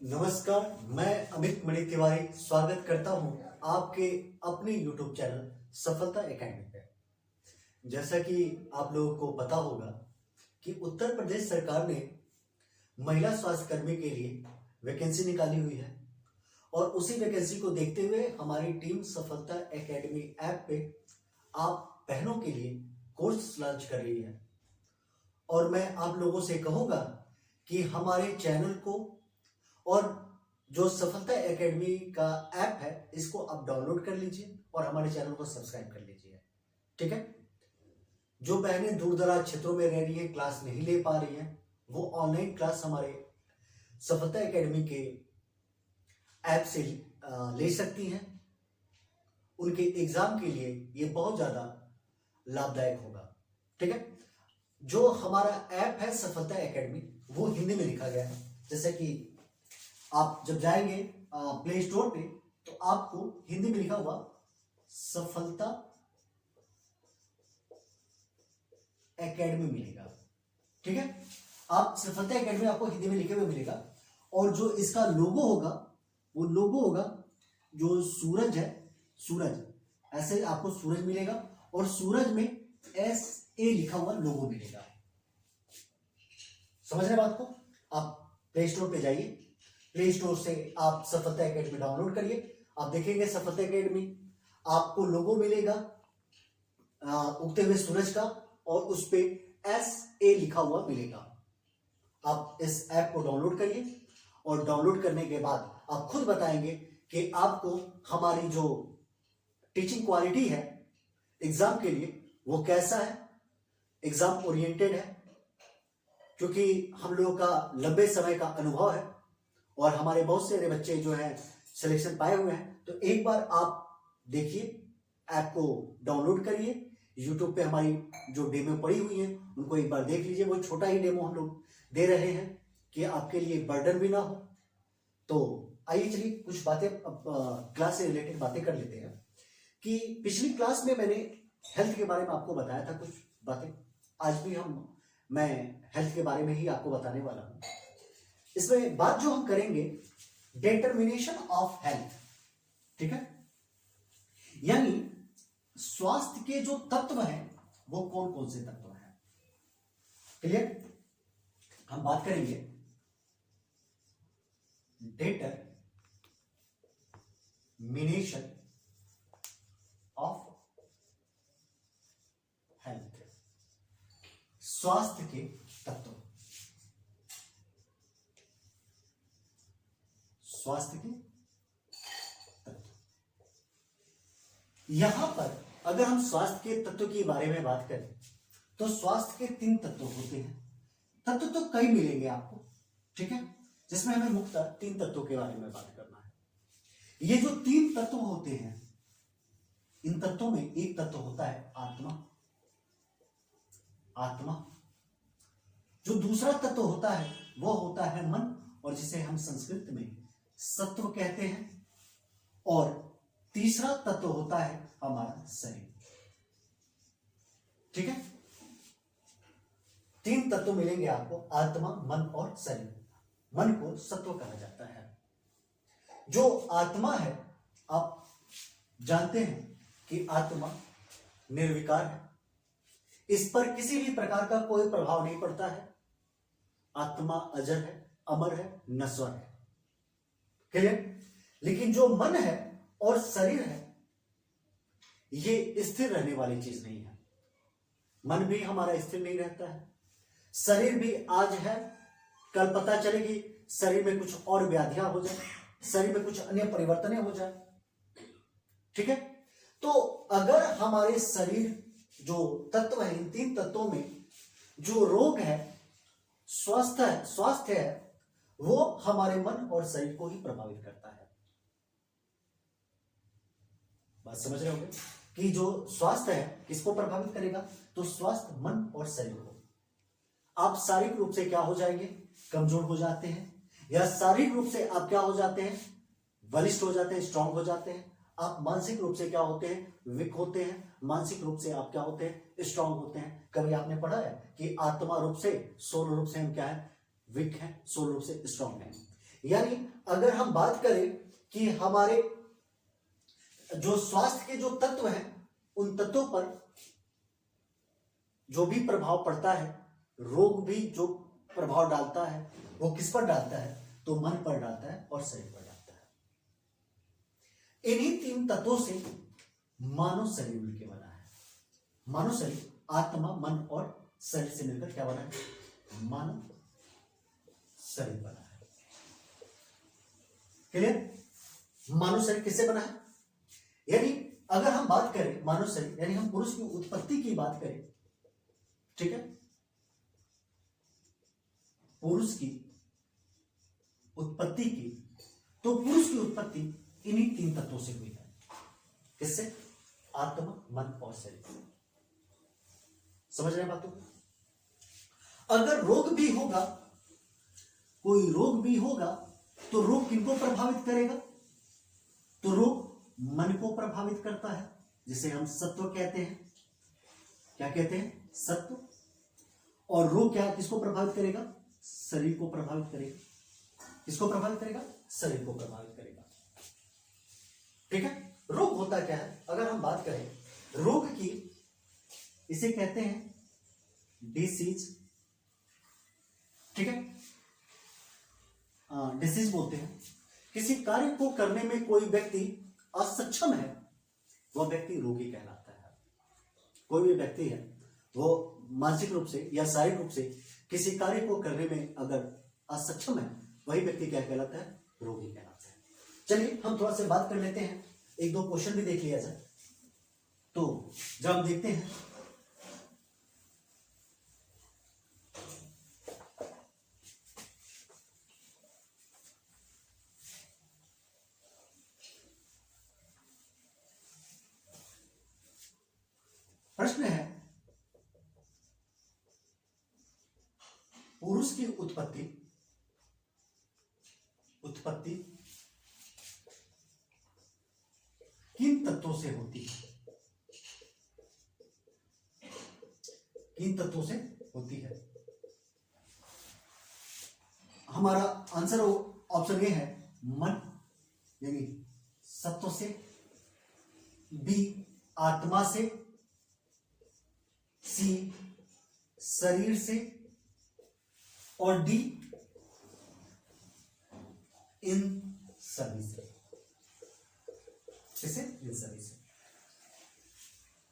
नमस्कार, मैं अमित मणि तिवारी स्वागत करता हूं आपके अपने YouTube चैनल सफलता एकेडमी पे। जैसा कि आप लोगों को पता होगा कि उत्तर प्रदेश सरकार ने महिला स्वास्थ्य कर्मी के लिए वैकेंसी निकाली हुई है और उसी वैकेंसी को देखते हुए हमारी टीम सफलता एकेडमी ऐप पे आप बहनों के लिए कोर्स लॉन्च कर रही है। और मैं आप लोगों से कहूँगा कि हमारे चैनल को और जो सफलता एकेडमी का ऐप है इसको आप डाउनलोड कर लीजिए और हमारे चैनल को सब्सक्राइब कर लीजिए। ठीक है। जो बहनें दूर दराज क्षेत्रों में रह रही हैं, क्लास नहीं ले पा रही हैं, वो ऑनलाइन क्लास हमारे सफलता एकेडमी के ऐप से ले सकती हैं। उनके एग्जाम के लिए ये बहुत ज्यादा लाभदायक होगा। ठीक है। जो हमारा ऐप है सफलता एकेडमी वो हिंदी में लिखा गया है। जैसे कि आप जब जाएंगे प्ले स्टोर पे तो आपको हिंदी में लिखा हुआ सफलता एकेडमी मिलेगा। ठीक है। आप सफलता एकेडमी आपको हिंदी में लिखे हुए मिलेगा और जो इसका लोगो होगा वो लोगो होगा जो सूरज है, सूरज ऐसे आपको सूरज मिलेगा और सूरज में SA लिखा हुआ लोगो मिलेगा। समझ रहे बात को? आप प्ले स्टोर पे जाइए, प्ले स्टोर से आप सफलता एकेडमी डाउनलोड करिए। आप देखेंगे सफलता एकेडमी, आपको लोगो मिलेगा उगते हुए सूरज का और उस पे SA लिखा हुआ मिलेगा। आप इस ऐप को डाउनलोड करिए और डाउनलोड करने के बाद आप खुद बताएंगे कि आपको हमारी जो टीचिंग क्वालिटी है एग्जाम के लिए वो कैसा है, एग्जाम ओरिएंटेड है, क्योंकि हम लोगों का लंबे समय का अनुभव है और हमारे बहुत सारे बच्चे जो हैं सिलेक्शन पाए हुए हैं। तो एक बार आप देखिए, ऐप को डाउनलोड करिए, यूट्यूब पे हमारी जो डेमो पड़ी हुई है उनको एक बार देख लीजिए। वो छोटा ही डेमो हम लोग दे रहे हैं कि आपके लिए बर्डन भी ना हो। तो आइए चलिए कुछ बातें क्लास से रिलेटेड बातें कर लेते हैं कि पिछली क्लास में मैंने हेल्थ के बारे में आपको बताया था कुछ बातें। आज भी मैं हेल्थ के बारे में ही आपको बताने वाला हूं। इसमें बात जो हम करेंगे डिटर्मिनेशन ऑफ हेल्थ। ठीक है। यानी स्वास्थ्य के जो तत्व हैं वो कौन कौन से तत्व हैं। क्लियर? हम बात करेंगे डिटर्मिनेशन ऑफ हेल्थ, स्वास्थ्य के तत्व, स्वास्थ्य के तत्व। यहां पर अगर हम स्वास्थ्य के तत्व के बारे में बात करें तो स्वास्थ्य के 3 तत्व होते हैं। तत्व तो कई मिलेंगे आपको, ठीक है, जिसमें हमें मुख्यतः 3 तत्वों के बारे में बात करना है। ये जो 3 तत्व होते हैं, इन तत्वों में एक तत्व होता है आत्मा। आत्मा। जो दूसरा तत्व होता है वो होता है मन, और जिसे हम संस्कृत में सत्व कहते हैं। और तीसरा तत्व होता है हमारा शरीर। ठीक है। 3 तत्व मिलेंगे आपको, आत्मा, मन और शरीर। मन को सत्व कहा जाता है। जो आत्मा है, आप जानते हैं कि आत्मा निर्विकार है, इस पर किसी भी प्रकार का कोई प्रभाव नहीं पड़ता है। आत्मा अजर है, अमर है, नश्वर है। क्लियर? लेकिन जो मन है और शरीर है ये स्थिर रहने वाली चीज नहीं है। मन भी हमारा स्थिर नहीं रहता है, शरीर भी आज है कल पता चलेगी शरीर में कुछ और व्याधियां हो जाए, शरीर में कुछ अन्य परिवर्तन हो जाए। ठीक है। तो अगर हमारे शरीर जो तत्व है, इन 3 तत्वों में जो रोग है, स्वास्थ्य है, वो हमारे मन और शरीर को ही प्रभावित करता है। बात समझ रहे होंगे कि जो स्वास्थ्य है किसको प्रभावित करेगा? तो स्वास्थ्य मन और शरीर को। आप शारीरिक रूप से क्या हो जाएंगे? कमजोर हो जाते हैं, या शारीरिक रूप से आप क्या हो जाते हैं? बलिष्ठ हो जाते हैं, स्ट्रांग हो जाते हैं। आप मानसिक रूप से क्या होते हैं? वीक होते हैं। मानसिक रूप से आप क्या होते हैं? स्ट्रांग होते हैं। कभी आपने पढ़ा है कि आत्मा रूप से, सोल रूप से हम क्या है? वीक है, सोल रूप से स्ट्रांग है। यानी अगर हम बात करें कि हमारे जो स्वास्थ्य के जो तत्व हैं, उन तत्वों पर जो भी प्रभाव पड़ता है, रोग भी जो प्रभाव डालता है वो किस पर डालता है, तो मन पर डालता है और शरीर पर डालता है। इन्हीं तीन तत्वों से मानव शरीर मिलकर बना है। मानव शरीर आत्मा, मन और शरीर से मिलकर क्या बना है, मानव शरीर बना है। क्लियर? मानव शरीर किससे बना है? यानी अगर हम बात करें मानव शरीर, यानी हम पुरुष की उत्पत्ति की बात करें, ठीक है, पुरुष की उत्पत्ति की, तो पुरुष की उत्पत्ति इन्हीं तीन तत्वों से हुई है। किससे? आत्मा, मन और शरीर। समझ रहे हैं बात? अगर रोग भी होगा, कोई रोग भी होगा, तो रोग किनको प्रभावित करेगा? तो रोग मन को प्रभावित करता है, जिसे हम सत्व कहते हैं। क्या कहते हैं? सत्व। और रोग क्या किसको प्रभावित करेगा? शरीर को प्रभावित करेगा। किसको प्रभावित करेगा? शरीर को प्रभावित करेगा। ठीक है? रोग होता क्या है? अगर हम बात करें रोग की, इसे कहते हैं डिसीज। ठीक है? डिसीज बोलते हैं। किसी कार्य को करने में कोई व्यक्ति असक्षम है, वह व्यक्ति रोगी कहलाता है। कोई भी व्यक्ति है, वो मानसिक रूप से या शारीरिक रूप से किसी कार्य को करने में अगर असक्षम है, वही व्यक्ति क्या कहलाता है? रोगी कहलाता है। चलिए हम थोड़ा सा बात कर लेते हैं, एक दो क्वेश्चन भी देख लिया जाए। तो जब हम देखते हैं, प्रश्न है पुरुष की उत्पत्ति किन तत्वों से होती है? किन तत्वों से होती है? हमारा आंसर ऑप्शन ए है, मन यानी सत्व से, बी आत्मा से, सी शरीर से, और डी इन सभी से। किसे? इन सभी से।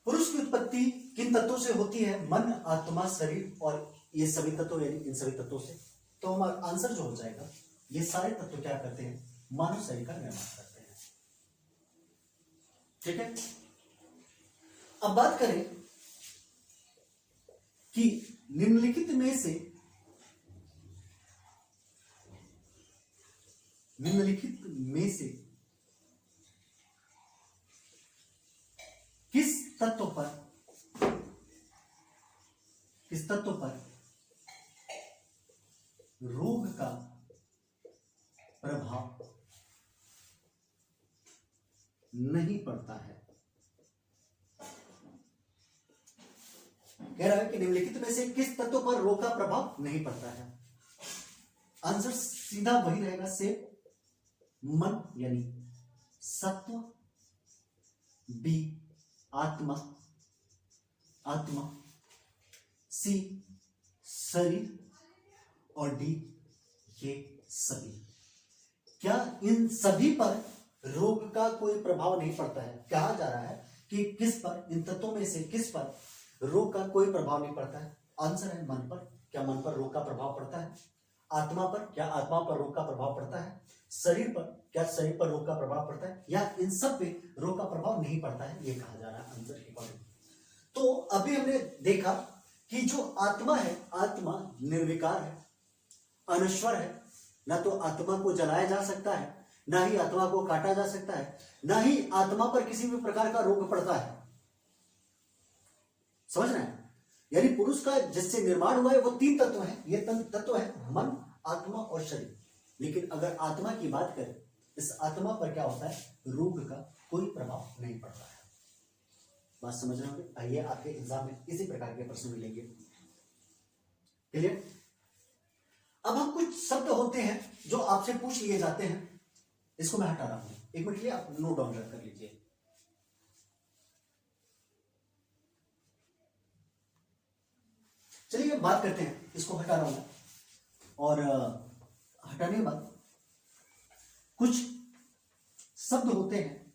पुरुष की उत्पत्ति किन तत्वों से होती है? मन, आत्मा, शरीर और ये सभी तत्व, यानी इन सभी तत्वों से। तो हमारा आंसर जो हो जाएगा, ये सारे तत्व क्या करते हैं? मानव शरीर का निर्माण करते हैं। ठीक है? अब बात करें कि निम्नलिखित में से किस तत्व पर रोग का प्रभाव नहीं पड़ता है? कह रहा है कि निम्नलिखित में से किस तत्व पर रोग का प्रभाव नहीं पड़ता है? आंसर सीधा वही रहेगा, से मन यानी सत्व, बी आत्मा, सी शरीर और डी ये सभी। क्या इन सभी पर रोग का कोई प्रभाव नहीं पड़ता है? कहा जा रहा है कि किस पर, इन तत्वों में से किस पर रोग का कोई प्रभाव नहीं पड़ता है? आंसर है मन पर। क्या मन पर रोग का प्रभाव पड़ता है? आत्मा पर। क्या आत्मा पर रोग का प्रभाव पड़ता है? शरीर पर। क्या शरीर पर रोग का प्रभाव पड़ता है? या इन सब पे रोग का प्रभाव नहीं पड़ता है? ये कहा जा रहा है आंसर के अकॉर्डिंग। तो अभी हमने देखा कि जो आत्मा है, आत्मा निर्विकार है, अनश्वर है। ना तो आत्मा को जलाया जा सकता है, ना ही आत्मा को काटा जा सकता है, ना ही आत्मा पर किसी भी प्रकार का रोग पड़ता है। समझ रहे हैं? यानी पुरुष का जिससे निर्माण हुआ है वो तीन तत्व हैं। ये तत्व है मन, आत्मा और शरीर। लेकिन अगर आत्मा की बात करें, इस आत्मा पर क्या होता है? रोग का कोई प्रभाव नहीं पड़ता है। बात समझ रहे होंगे? आइए आपके एग्जाम में इसी प्रकार के प्रश्न मिलेंगे। क्लियर? अब हम कुछ शब्द होते हैं जो आपसे पूछ लिए जाते हैं, इसको मैं हटा रहा हूं, एक मिनट के लिए आप नोट डाउन कर लीजिए। चलिए बात करते हैं, इसको हटा रहा हूं और हटाने के बाद कुछ शब्द होते हैं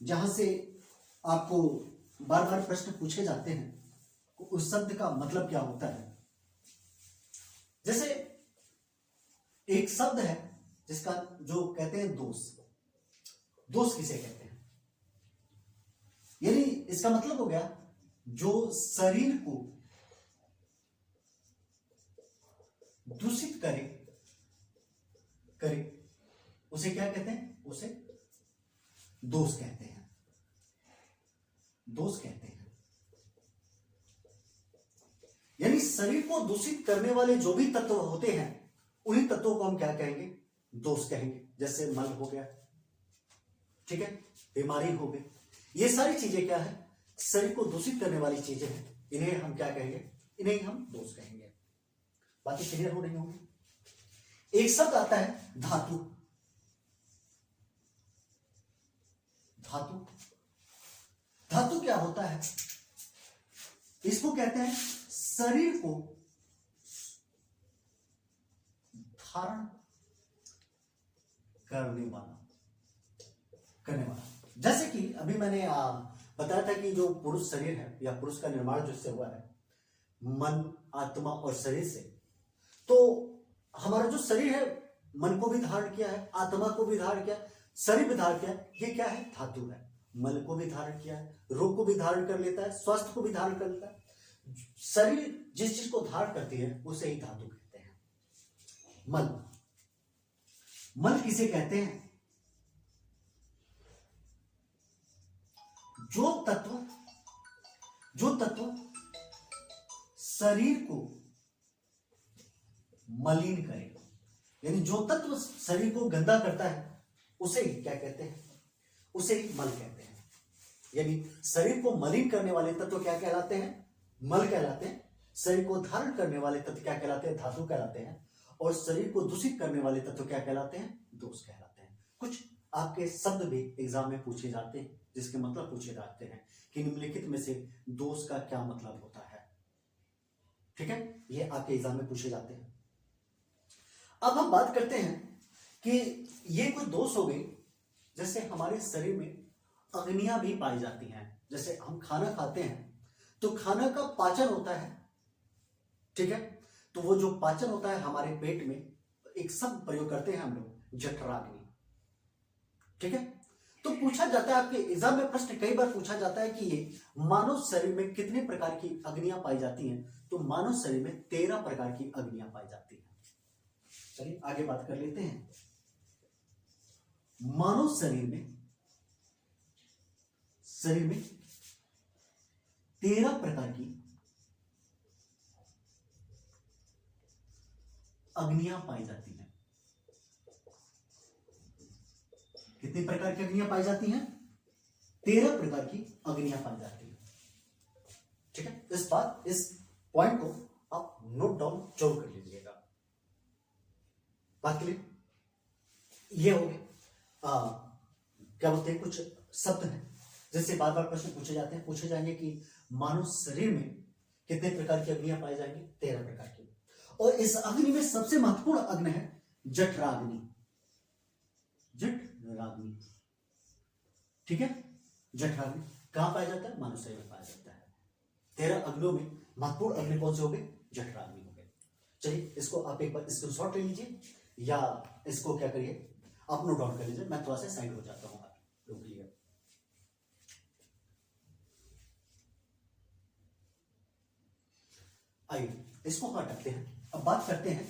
जहां से आपको बार बार प्रश्न पूछे जाते हैं, उस शब्द का मतलब क्या होता है। जैसे एक शब्द है जिसका जो कहते हैं दोष, दोष किसे कहते हैं, यानी इसका मतलब हो गया जो शरीर को दूषित करे उसे क्या कहते हैं, उसे दोष कहते हैं, दोष कहते हैं। यानी शरीर को दूषित करने वाले जो भी तत्व होते हैं उन्हीं तत्वों को हम क्या कहेंगे, दोष कहेंगे। जैसे मल हो गया, ठीक है, बीमारी हो गई, ये सारी चीजें क्या है, शरीर को दूषित करने वाली चीजें हैं, इन्हें हम क्या कहेंगे, इन्हें हम दोष कहेंगे। बाकी क्लियर हो रही होंगी। एक शब्द आता है धातु, धातु, धातु क्या होता है, इसको कहते हैं शरीर को धारण करने वाला, जैसे कि अभी मैंने बताया था कि जो पुरुष शरीर है या पुरुष का निर्माण जिससे हुआ है, मन, आत्मा और शरीर से, तो हमारा जो शरीर है मन को भी धारण किया है, आत्मा को भी धारण किया, शरीर भी धारण किया, ये क्या है, धातु है। मन को भी धारण किया है, रोग को भी धारण कर लेता है, स्वास्थ्य को भी धारण कर लेता है। शरीर जिस चीज को धारण करती है उसे ही धातु कहते हैं। मल, मल किसे कहते हैं, जो तत्व शरीर को मलिन करे, यानी जो तत्व शरीर को गंदा करता है उसे ही क्या कहते हैं, उसे ही मल कहते हैं। यानी शरीर को मलिन करने वाले तत्व क्या कहलाते हैं, मल कहलाते हैं। शरीर को धारण करने वाले तत्व क्या कहलाते हैं, धातु कहलाते हैं। और शरीर को दूषित करने वाले तत्व क्या कहलाते हैं, दोष कहलाते हैं। कुछ आपके शब्द भी एग्जाम में पूछे जाते हैं जिसके मतलब पूछे जाते हैं कि निम्नलिखित में से दोष का क्या मतलब होता है, ठीक है, ये आपके एग्जाम में पूछे जाते हैं। अब हम बात करते हैं कि ये कुछ दोष हो गए, जैसे हमारे शरीर में अग्नियां भी पाई जाती हैं। जैसे हम खाना खाते हैं तो खाना का पाचन होता है, ठीक है, तो वो जो पाचन होता है हमारे पेट में, एक शब्द प्रयोग करते हैं हम लोग, जठराग्नि, ठीक है। तो पूछा जाता है, आपके एग्जाम में प्रश्न कई बार पूछा जाता है कि ये मानव शरीर में कितने प्रकार की अग्नियां पाई जाती हैं, तो मानव शरीर में 13 प्रकार की अग्नियां पाई जाती हैं। चलिए आगे बात कर लेते हैं। मानव शरीर में 13 प्रकार की अग्नियां पाई जाती हैं। कितने प्रकार की अग्नियां पाई जाती हैं, 13 प्रकार की अग्नियां पाई जाती हैं, ठीक है। इस पॉइंट को आप नोट डाउन जरूर कर लीजिएगा। बात के लिए ये हो गया, क्या बोलते हैं, कुछ शब्द हैं जिससे बार बार प्रश्न पूछे जाते हैं। पूछे जाएंगे कि मानव शरीर में कितने प्रकार की अग्नियां पाई जाएंगी, 13 प्रकार की। और इस अग्नि में सबसे महत्वपूर्ण अग्नि है जठराग्नि, जठराग्नि, ठीक है। जठराग्नि कहां पाया जाता है, मानव शरीर में पाया जाता है। 13 अग्नियों में महत्वपूर्ण अग्नि कौन से हो गए, जठराग्नि हो गए। चलिए इसको आप एक बार स्क्रीनशॉट ले लीजिए या इसको क्या करिए, आप नोट डाउन कर लीजिए। मैं थोड़ा सा साइड हो जाता हूं आप लोग के लिए। आइए इसको हटाते हैं। अब बात करते हैं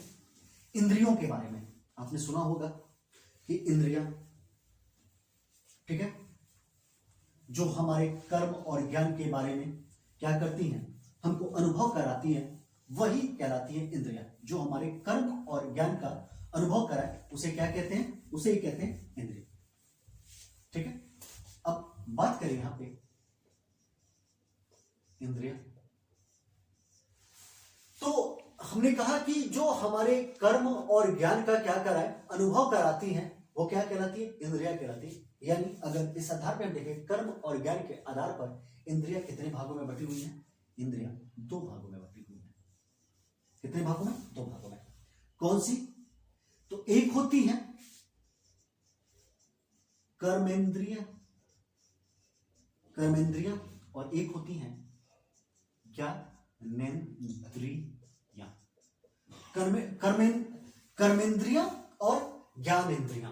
इंद्रियों के बारे में। आपने सुना होगा कि इंद्रियां, ठीक है, जो हमारे कर्म और ज्ञान के बारे में क्या करती हैं, हमको अनुभव कराती हैं, वही कहलाती है इंद्रियां। जो हमारे कर्म और ज्ञान का अनुभव कराए उसे क्या कहते हैं, उसे ही कहते हैं इंद्रिय, ठीक है। अब बात करें यहां पे इंद्रिय, तो हमने कहा कि जो हमारे कर्म और ज्ञान का क्या कराए, अनुभव कराती हैं, वो क्या कहलाती है? इंद्रिया कहलाती है। यानी अगर इस आधार पर हम देखें, कर्म और ज्ञान के आधार पर इंद्रिया कितने भागों में बटी हुई है? इंद्रिया दो भागों में बटी हुई है। कितने भागों में? दो भागों में। कौन सी? तो एक होती है कर्मेंद्रिया, कर्मेंद्रिया, और एक होती है ज्ञानेंद्रिया। कर्मेंद्रिया और ज्ञानेंद्रिया।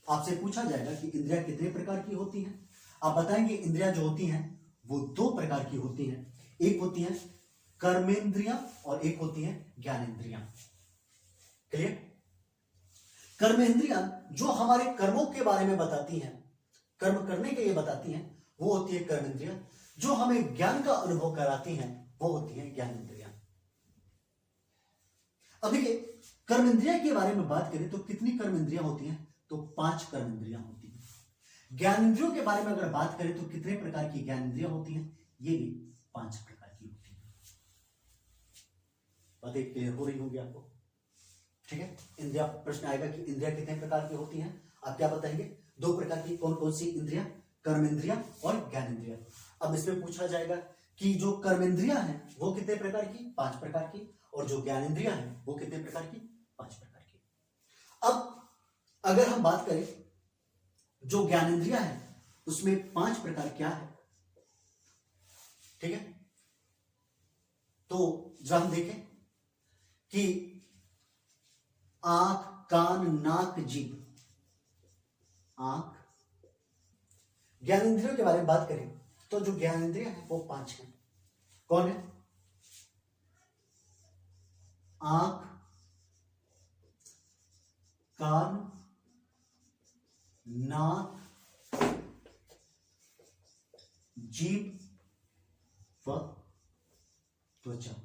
आपसे पूछा जाएगा कि इंद्रिया कितने प्रकार की होती हैं, आप बताएंगे इंद्रिया जो होती हैं वो दो प्रकार की होती हैं। एक होती है कर्मेंद्रिया और एक होती है ज्ञानेंद्रिया। क्लियर? कर्मेंद्रिया जो हमारे कर्मों के बारे में बताती हैं, कर्म करने के लिए बताती हैं, वो होती है कर्मेंद्रिया। जो हमें ज्ञान का अनुभव कराती हैं वो होती है ज्ञानेंद्रिया। अब देखिए, कर्मेंद्रिया के बारे में बात करें तो कितनी कर्मेंद्रियां होती हैं? तो 5 कर्मेंद्रियां होती हैं। ज्ञानेंद्रियों के बारे में अगर बात करें तो कितने प्रकार की ज्ञानेंद्रियां होती हैं? ये भी 5 प्रकार की होती हैं। बातें क्लियर हो रही होंगी आपको? ठीक है। इंद्रिया, प्रश्न आएगा कि इंद्रिया कितने प्रकार की होती हैं, आप क्या बताएंगे? 2 प्रकार की। कौन कौन सी इंद्रिया? कर्मेंद्रिया और ज्ञानेंद्रिया। अब इसमें पूछा जाएगा कि जो कर्मेंद्रिया है वो कितने प्रकार की? 5 प्रकार की। और जो ज्ञानेंद्रिया है वो कितने प्रकार की? 5 प्रकार की। अब अगर हम बात करें जो ज्ञानेंद्रिया है उसमें 5 प्रकार क्या है? ठीक है, तो जब हम देखें कि आंख, कान, नाक, जीभ, आंख, ज्ञानेंद्रियों के बारे में बात करें तो जो ज्ञानेंद्रिय है वो 5 है। कौन है? आंख, कान, नाक, जीभ व त्वचा।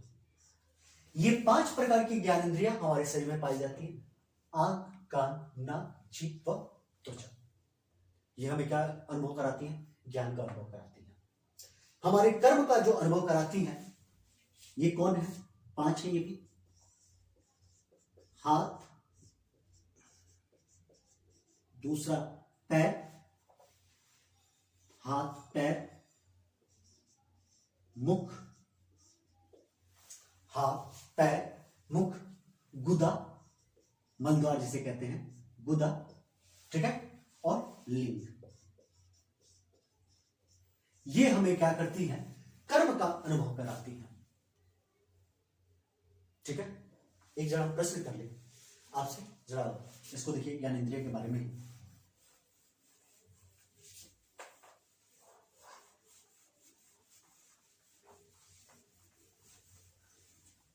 ये 5 प्रकार की ज्ञानेंद्रियां हमारे शरीर में पाई जाती है। आंख, कान, नाक, जीभ व त्वचा। ये हमें क्या अनुभव कराती है? ज्ञान का अनुभव कराती है। हमारे कर्म का जो अनुभव कराती है ये कौन है? 5 है ये भी। हाथ, दूसरा पैर, हाथ पैर, मुख, हाथ पैर मुख, गुदा, मलद्वार जिसे कहते हैं, गुदा, ठीक है, और लिंग। ये हमें क्या करती है? कर्म का अनुभव कराती है। ठीक है, एक जरा प्रश्न कर ले आपसे, जरा इसको देखिए ज्ञानेंद्रिय के बारे में।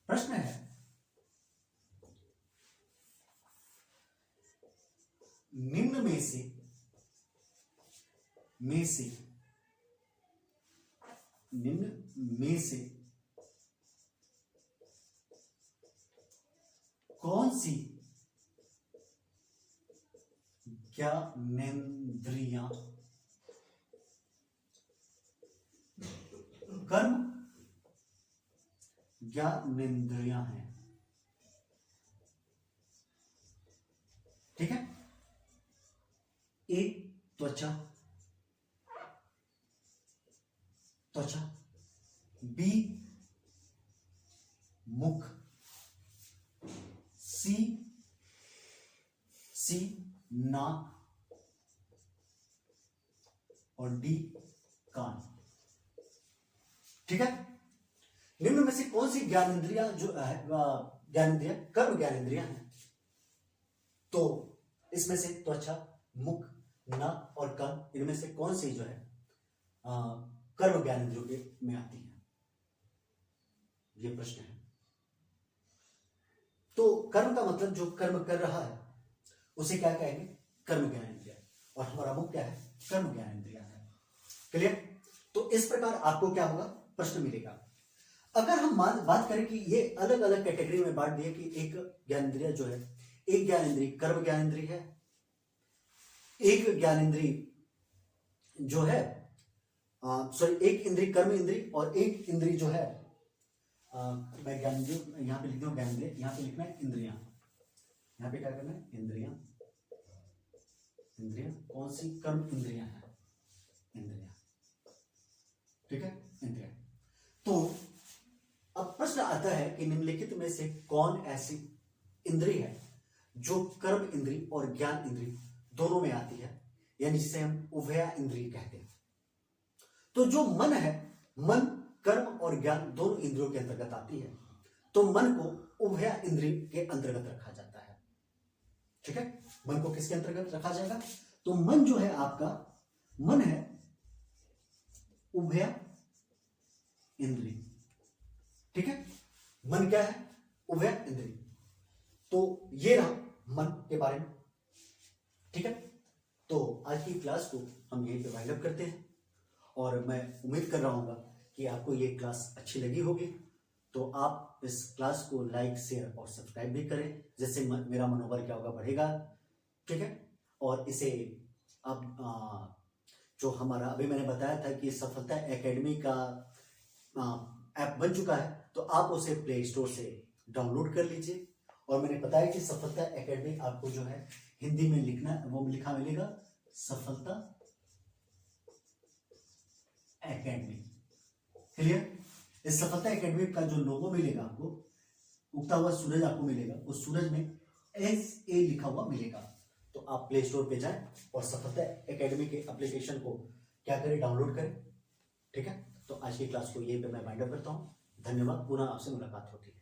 प्रश्न है, निम्न में से निम्न में से कौन सी ज्ञानेंद्रियां कर्म ज्ञानेंद्रियां हैं? ठीक है, ए त्वचा, त्वचा, बी मुख, सी नाक और डी कान। ठीक है, निम्न में से कौन सी ज्ञानेंद्रियां जो है ज्ञानेंद्रिया कर्म ज्ञानेंद्रियां हैं? तो इसमें से त्वचा, मुख, नाक और कान, इनमें से कौन सी जो है कर्म ज्ञानेंद्रियों में आती है? ये प्रश्न है। तो कर्म का मतलब जो कर्म कर रहा है उसे क्या कहेंगे? कर्म ज्ञानेंद्रिय। और हमारा मुख क्या है? कर्म ज्ञानेंद्रिय है। क्लियर? तो इस प्रकार आपको क्या होगा? प्रश्न मिलेगा। अगर हम बात करें कि ये अलग अलग कैटेगरी में बांट दिए कि एक ज्ञानेंद्रिय जो है, एक ज्ञानेंद्रिय कर्म ज्ञानेंद्रिय है, एक ज्ञानेंद्रिय जो है एक इंद्रिय कर्म इंद्रिय और एक इंद्रिय जो है मैं ज्ञानेंद्रिय यहाँ पे लिख दूँ, ज्ञानेंद्रिय, यहाँ पे लिखना है इंद्रियां, यहाँ पे क्या करना है इंद्रियां, इंद्रियां कौन सी, कर्म इंद्रियां हैं, इंद्रियां, ठीक है, इंद्रियां। तो अब प्रश्न आता है कि निम्नलिखित में से कौन ऐसी इंद्रिय है जो कर्म इंद्रिय और ज्ञान इंद्रिय दोनों में आती है, यानी जिसे हम उभय इंद्रिय कहते हैं। तो जो मन है, मन कर्म और ज्ञान दोनों इंद्रियों के अंतर्गत आती है, तो मन को उभय इंद्रिय के अंतर्गत रखा जाता है, ठीक है। मन को किसके अंतर्गत रखा जाएगा, तो मन जो है आपका, मन है उभय इंद्रिय, ठीक है। मन क्या है, उभय इंद्रिय। तो ये रहा मन के बारे में, ठीक है। तो आज की क्लास को हम यहीं पे वाइंड अप करते हैं, और मैं उम्मीद कर रहा हूँ कि आपको ये क्लास अच्छी लगी होगी। तो आप इस क्लास को लाइक, शेयर और सब्सक्राइब भी करें, जिससे मेरा मनोबल क्या होगा, बढ़ेगा, ठीक है। और इसे अब जो हमारा अभी मैंने बताया था कि सफलता एकेडमी का ऐप बन चुका है, तो आप उसे प्ले स्टोर से डाउनलोड कर लीजिए। और मैंने बताया कि सफलता एकेडमी आपको जो है हिंदी में लिखना, वो लिखा मिलेगा सफलता एकेडमी, क्लियर। इस सफलता एकेडमी का जो लोगो मिलेगा आपको, उगता हुआ सूरज आपको मिलेगा, उस सूरज में SA लिखा हुआ मिलेगा। तो आप प्ले स्टोर पे जाएं और सफलता एकेडमी के एप्लीकेशन को क्या करें, डाउनलोड करें, ठीक है। तो आज की क्लास को यहीं पे मैं वाइंड अप करता हूं। धन्यवाद, पुनः आपसे मुलाकात होती है।